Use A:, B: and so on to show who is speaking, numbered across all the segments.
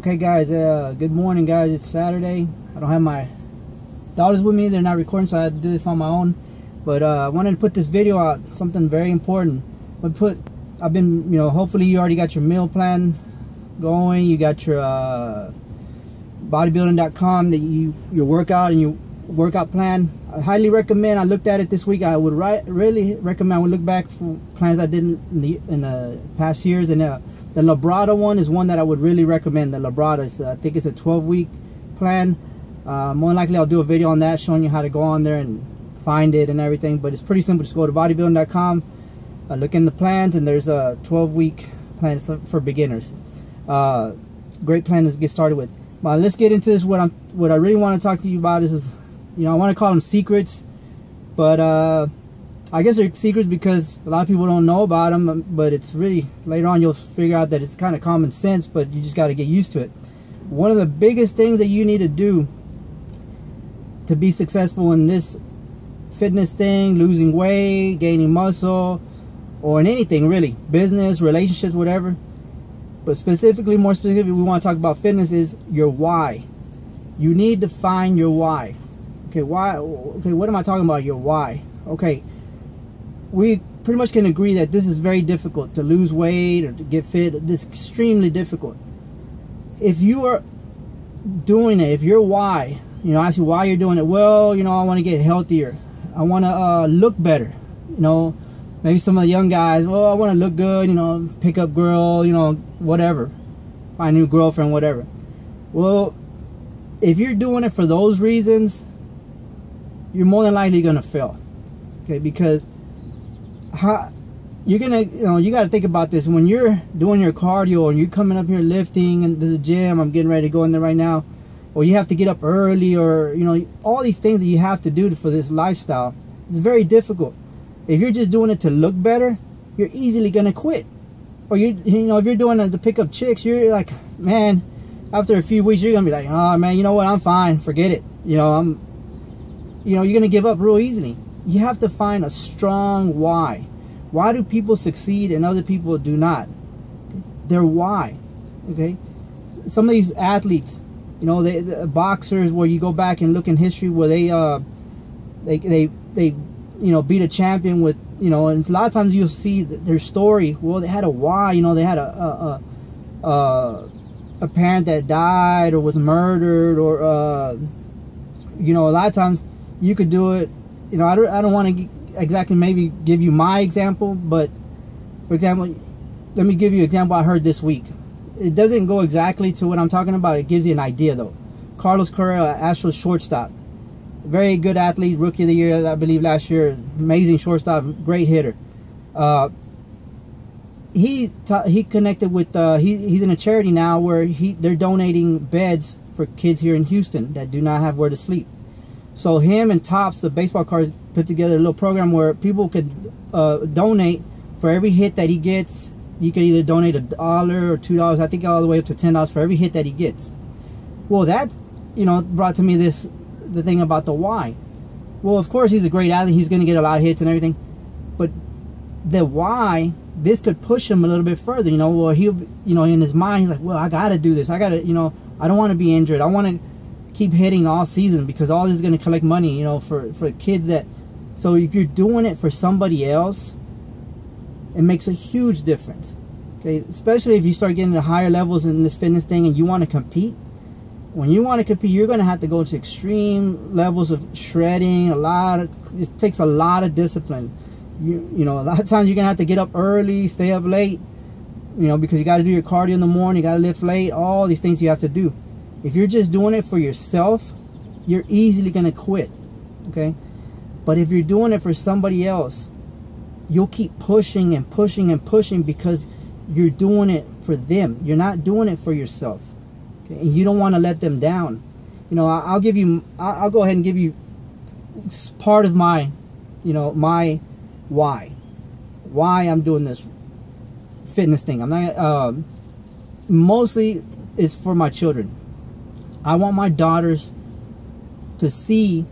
A: Okay guys, good morning guys. It's Saturday. I don't have my daughters with me. They're not recording, so I had to do this on my own. But I wanted to put this video out, something very important. I've been, hopefully you already got your meal plan going. You got your bodybuilding.com, your workout and your workout plan. I highly recommend. I looked at it this week. I would really recommend. I would look back for plans I did in the past years, and the Labrada one is one that I would really recommend. The Labrada is, I think it's a 12-week plan. More than likely I'll do a video on that, showing you how to go on there and find it and everything. But it's pretty simple. Just go to bodybuilding.com, look in the plans, and there's a 12-week plan for beginners. Great plan to get started with. Let's get into this. What I really want to talk to you about is I want to call them secrets, but I guess they're secrets because a lot of people don't know about them, but it's really, later on you'll figure out that it's kind of common sense, but you just got to get used to it. One of the biggest things that you need to do to be successful in this fitness thing, losing weight, gaining muscle, or in anything really, business, relationships, whatever, but more specifically, we want to talk about fitness, is your why. You need to find your why. Okay, why? Okay, what am I talking about? Your why. Okay, we pretty much can agree that this is very difficult to lose weight or to get fit. This is extremely difficult. If you are doing it, if your why, ask you why you're doing it. Well, I want to get healthier. I want to look better. Maybe some of the young guys, well, I want to look good, pick up girl, whatever, find a new girlfriend, whatever. Well, if you're doing it for those reasons, you're more than likely gonna fail. Okay, because you're gonna, you got to think about this. When you're doing your cardio and you're coming up here lifting into the gym, I'm getting ready to go in there right now, or you have to get up early, or all these things that you have to do for this lifestyle, it's very difficult. If you're just doing it to look better, you're easily gonna quit. Or if you're doing it to pick up chicks, you're like, man, after a few weeks you're gonna be like, oh man, you know what, I'm fine, forget it. You're gonna give up real easily. You have to find a strong why. Why do people succeed and other people do not? Their why. Okay, some of these athletes, the boxers, where you go back and look in history, where they beat a champion with, and a lot of times you'll see their story. Well, they had a why. They had a parent that died or was murdered, or a lot of times you could do it. I don't want to exactly maybe give you my example, but for example, let me give you an example I heard this week. It doesn't go exactly to what I'm talking about. It gives you an idea though. Correa, Astros shortstop, very good athlete, rookie of the year, I believe, last year. Amazing shortstop, great hitter. He connected with he's in a charity now where they're donating beds for kids here in Houston that do not have where to sleep. So him and Tops, the baseball cards, put together a little program where people could donate for every hit that he gets. You could either donate $1 or $2, I think all the way up to $10 for every hit that he gets. Well, that brought to me the thing about the why. Well, of course he's a great athlete, he's going to get a lot of hits and everything, but the why, this could push him a little bit further. Well, he'll, in his mind, he's like, well, I gotta do this, I gotta, I don't want to be injured, I want to keep hitting all season, because all this is going to collect money, for kids that. So if you're doing it for somebody else, it makes a huge difference. Okay, especially if you start getting to higher levels in this fitness thing and you want to compete. When you want to compete, you're going to have to go to extreme levels of shredding. It takes a lot of discipline. A lot of times you're going to have to get up early, stay up late, because you got to do your cardio in the morning, you got to lift late, all these things you have to do. If you're just doing it for yourself, you're easily going to quit. Okay? But if you're doing it for somebody else, you'll keep pushing and pushing and pushing, because you're doing it for them. You're not doing it for yourself. And you don't want to let them down. I'll go ahead and give you part of my, my why I'm doing this fitness thing. I'm not, mostly it's for my children. I want my daughters to see,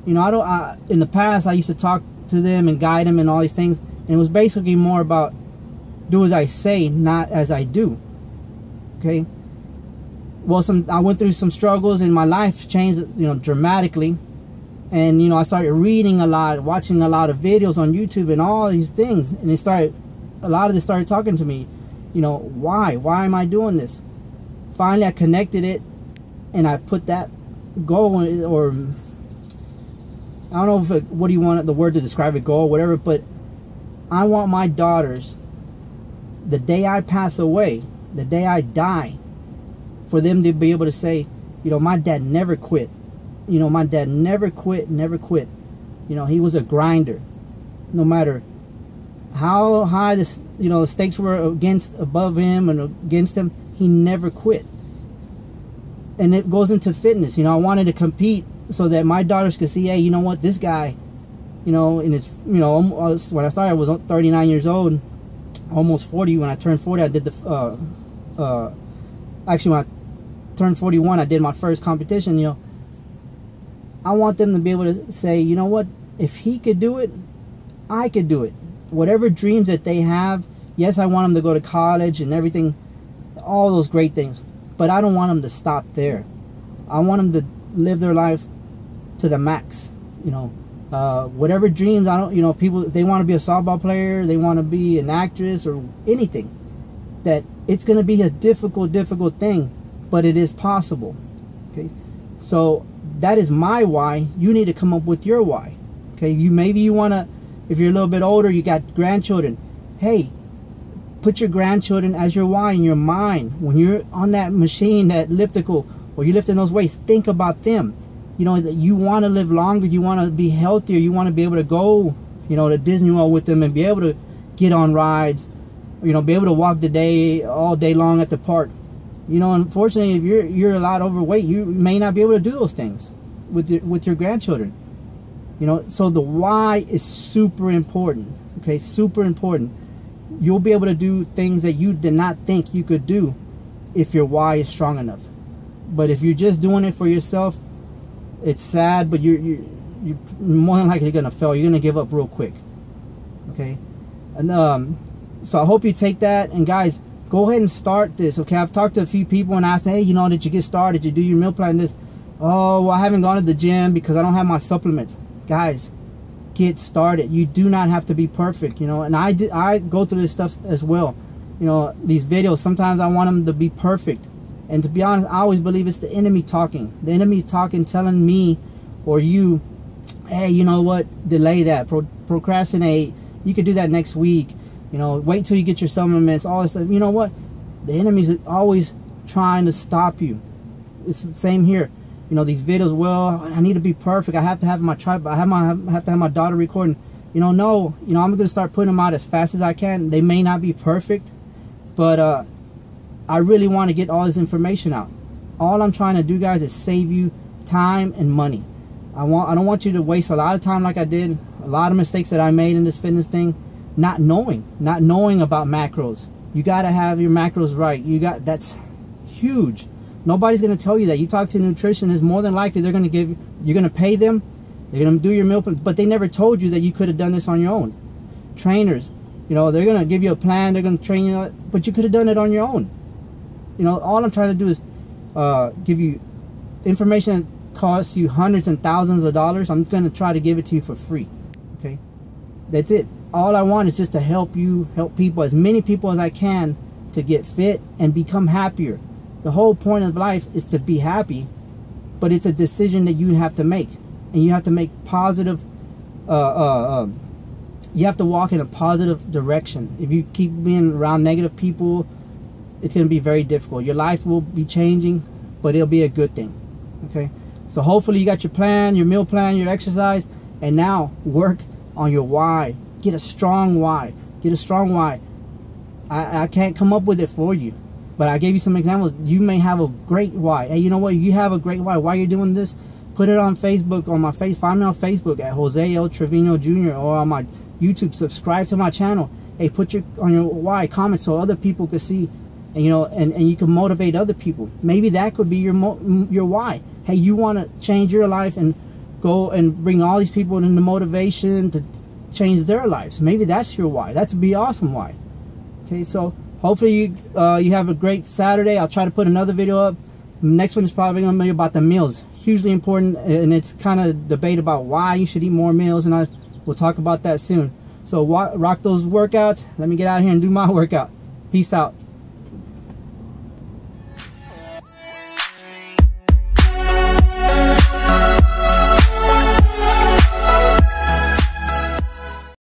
A: in the past I used to talk to them and guide them and all these things, and it was basically more about do as I say, not as I do. Okay, well, I went through some struggles, and my life changed, you know, dramatically. And, you know, I started reading a lot, watching a lot of videos on YouTube and all these things. And a lot of this started talking to me, you know, why am I doing this? Finally, I connected it, and I put that goal, or I don't know what do you want the word to describe it, goal, whatever, but I want my daughters, the day I pass away, the day I die, for them to be able to say, you know, my dad never quit. You know, my dad never quit. You know, he was a grinder. No matter how high the stakes were above him and against him, he never quit. And it goes into fitness. You know, I wanted to compete so that my daughters could see, hey, you know what, this guy, you know, in his, you know, when I started, I was 39 years old, almost 40. When I turned 40, I did actually, when I turned 41, I did my first competition. You know, I want them to be able to say, you know what, if he could do it, I could do it. Whatever dreams that they have, yes, I want them to go to college and everything, all those great things, but I don't want them to stop there. I want them to live their life to the max. You know, whatever dreams, you know, people, they want to be a softball player, they want to be an actress or anything, that it's going to be a difficult thing, but it is possible. Okay, so that is my why. You need to come up with your why. Okay, maybe you want to, if you're a little bit older, you got grandchildren, hey, put your grandchildren as your why in your mind. When you're on that machine, that elliptical, or you're lifting those weights, think about them. You know, that you want to live longer, you want to be healthier, you want to be able to go, you know, to Disney World with them and be able to get on rides, you know, be able to walk all day long at the park. You know, unfortunately, if you're a lot overweight, you may not be able to do those things with your grandchildren. You know, so the why is super important. Okay, super important. You'll be able to do things that you did not think you could do if your why is strong enough. But if you're just doing it for yourself, it's sad, but you're more than likely gonna fail. You're gonna give up real quick. Okay, and so I hope you take that, and guys, go ahead and start this. Okay, I've talked to a few people and asked, hey, you know, did you get started? Did you do your meal plan? This, oh, well, I haven't gone to the gym because I don't have my supplements. Guys, get started. You do not have to be perfect, you know, and I go through this stuff as well. You know, these videos, sometimes I want them to be perfect, and to be honest, I always believe it's the enemy talking. The enemy talking, telling me or you, hey, you know what, delay that, procrastinate, you could do that next week, you know, wait till you get your supplements, all this stuff. You know what, the enemy's always trying to stop you. It's the same here. You know, these videos, well, I need to be perfect, I have to have my tribe, I have to have my daughter recording. You know, no, you know, I'm going to start putting them out as fast as I can. They may not be perfect, but I really want to get all this information out. All I'm trying to do, guys, is save you time and money. I don't want you to waste a lot of time like I did, a lot of mistakes that I made in this fitness thing, not knowing about macros. You got to have your macros right. That's huge. Nobody's going to tell you that. You talk to a nutritionist, more than likely they're going to you're going to pay them, they're going to do your meal plan, but they never told you that you could have done this on your own. Trainers, you know, they're going to give you a plan, they're going to train you, but you could have done it on your own. You know, all I'm trying to do is give you information that costs you hundreds and thousands of dollars. I'm going to try to give it to you for free. Okay, that's it. All I want is just to help you, help people, as many people as I can, to get fit and become happier. The whole point of life is to be happy, but it's a decision that you have to make, and you have to make positive. You have to walk in a positive direction. If you keep being around negative people, it's going to be very difficult. Your life will be changing, but it'll be a good thing. Okay, so hopefully you got your plan, your meal plan, your exercise, and now work on your why. Get a strong why. Get a strong why. I can't come up with it for you, but I gave you some examples. You may have a great why. Hey, you know what? You have a great why. Why you're doing this? Put it on Facebook, on my face. Find me on Facebook at Jose L. Trevino Jr. or on my YouTube. Subscribe to my channel. Hey, put your why, comment so other people can see, and you know, and you can motivate other people. Maybe that could be your why. Hey, you want to change your life and go and bring all these people into motivation to change their lives. Maybe that's your why. That's be awesome why. Okay, so hopefully you have a great Saturday. I'll try to put another video up Next one is probably going to be about the meals. Hugely important, and it's kind of debate about why you should eat more meals, and we'll talk about that soon. So rock those workouts. Let me get out here and do my workout. Peace out.